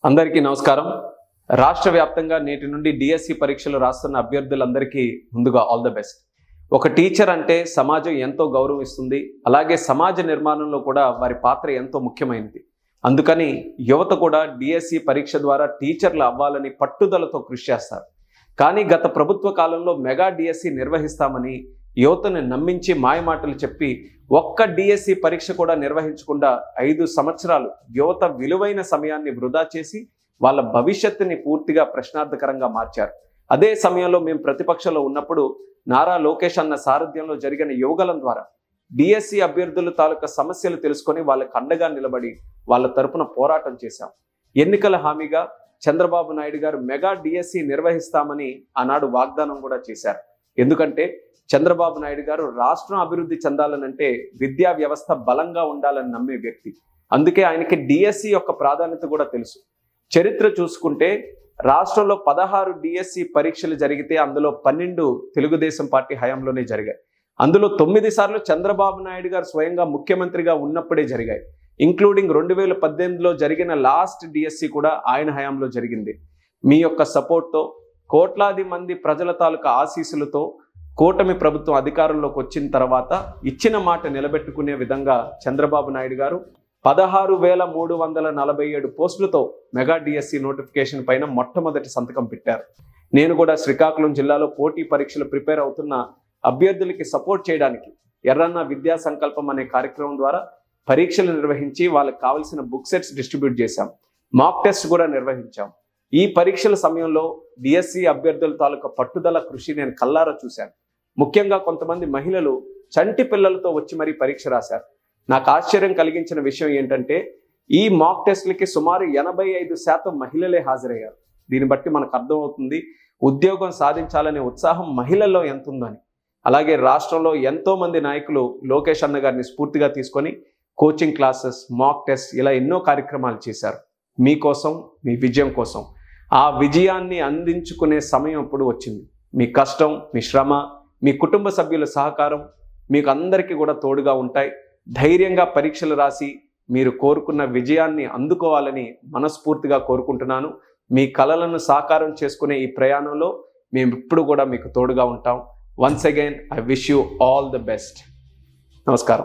అందరికీ నమస్కారం. రాష్ట్ర వ్యాప్తంగా నేటి నుండి డిఎస్సి పరీక్షలు రాస్తున్న అభ్యర్థులందరికీ ముందుగా ఆల్ ద బెస్ట్. ఒక టీచర్ అంటే సమాజం ఎంతో గౌరవిస్తుంది. అలాగే సమాజ నిర్మాణంలో కూడా వారి పాత్ర ఎంతో ముఖ్యమైనది. అందుకని యువత కూడా డిఎస్సి పరీక్ష ద్వారా టీచర్లు అవ్వాలని పట్టుదలతో కృషి చేస్తారు. కానీ గత ప్రభుత్వ కాలంలో మెగా డిఎస్సి నిర్వహిస్తామని యువతను నమ్మించి మాయమాటలు చెప్పి ఒక్క డిఎస్సి పరీక్ష కూడా నిర్వహించకుండా 5 సంవత్సరాలు యువత విలువైన సమయాన్ని వృధా చేసి వాళ్ళ భవిష్యత్తుని పూర్తిగా ప్రశ్నార్థకరంగా మార్చారు. అదే సమయంలో మేము ప్రతిపక్షంలో ఉన్నప్పుడు నారా లోకేష్ అన్న సారథ్యంలో జరిగిన యువగలం ద్వారా డిఎస్సి అభ్యర్థుల తాలూకా సమస్యలు తెలుసుకొని వాళ్ళకి అండగా నిలబడి వాళ్ళ తరపున పోరాటం చేశాం. ఎన్నికల హామీగా చంద్రబాబు నాయుడు గారు మెగా డిఎస్సి నిర్వహిస్తామని ఆనాడు వాగ్దానం కూడా చేశారు. ఎందుకంటే చంద్రబాబు నాయుడు గారు రాష్ట్రం అభివృద్ధి చెందాలనంటే విద్యా వ్యవస్థ బలంగా ఉండాలని నమ్మే వ్యక్తి. అందుకే ఆయనకి డిఎస్సి యొక్క ప్రాధాన్యత కూడా తెలుసు. చరిత్ర చూసుకుంటే రాష్ట్రంలో 16 డిఎస్సి పరీక్షలు జరిగితే అందులో 12 తెలుగుదేశం పార్టీ హయాంలోనే జరిగాయి. అందులో 9 సార్లు చంద్రబాబు నాయుడు గారు స్వయంగా ముఖ్యమంత్రిగా ఉన్నప్పుడే జరిగాయి. ఇంక్లూడింగ్ 2018లో జరిగిన లాస్ట్ డిఎస్సి కూడా ఆయన హయాంలో జరిగింది. మీ యొక్క సపోర్ట్తో, కోట్లాది మంది ప్రజల తాలూకా ఆశీస్సులతో కూటమి ప్రభుత్వం అధికారంలోకి వచ్చిన తర్వాత ఇచ్చిన మాట నిలబెట్టుకునే విధంగా చంద్రబాబు నాయుడు గారు 16,347 పోస్టులతో మెగా డిఎస్సి నోటిఫికేషన్ పైన మొట్టమొదటి సంతకం పెట్టారు. నేను కూడా శ్రీకాకుళం జిల్లాలో పోటీ పరీక్షలు ప్రిపేర్ అవుతున్న అభ్యర్థులకి సపోర్ట్ చేయడానికి ఎర్రన్న విద్యా సంకల్పం అనే కార్యక్రమం ద్వారా పరీక్షలు నిర్వహించి వాళ్ళకి కావాల్సిన బుక్ సెట్స్ డిస్ట్రిబ్యూట్ చేశాం. మాక్ టెస్ట్ కూడా నిర్వహించాం. ఈ పరీక్షల సమయంలో డిఎస్సి అభ్యర్థుల తాలూకా పట్టుదల కృషి నేను కల్లారా చూశాను. ముఖ్యంగా కొంతమంది మహిళలు చంటి పిల్లలతో వచ్చి మరీ పరీక్ష రాశారు. నాకు ఆశ్చర్యం కలిగించిన విషయం ఏంటంటే ఈ మాక్ టెస్ట్లకి సుమారు 85% మహిళలే హాజరయ్యారు. దీన్ని బట్టి మనకు అర్థమవుతుంది ఉద్యోగం సాధించాలనే ఉత్సాహం మహిళల్లో ఎంత ఉందని. అలాగే రాష్ట్రంలో ఎంతో మంది నాయకులు లోకేష్ అన్న గారిని స్ఫూర్తిగా తీసుకొని కోచింగ్ క్లాసెస్, మాక్ టెస్ట్ ఇలా ఎన్నో కార్యక్రమాలు చేశారు. మీకోసం, మీ విజయం కోసం. ఆ విజయాన్ని అందించుకునే సమయం ఇప్పుడు వచ్చింది. మీ కష్టం, మీ శ్రమ, మీ కుటుంబ సభ్యుల సహకారం మీకు అందరికీ కూడా తోడుగా ఉంటాయి. ధైర్యంగా పరీక్షలు రాసి మీరు కోరుకున్న విజయాన్ని అందుకోవాలని మనస్ఫూర్తిగా కోరుకుంటున్నాను. మీ కలలను సాకారం చేసుకునే ఈ ప్రయాణంలో మేము ఇప్పుడు కూడా మీకు తోడుగా ఉంటాం. Once again I wish you all the best. నమస్కారం.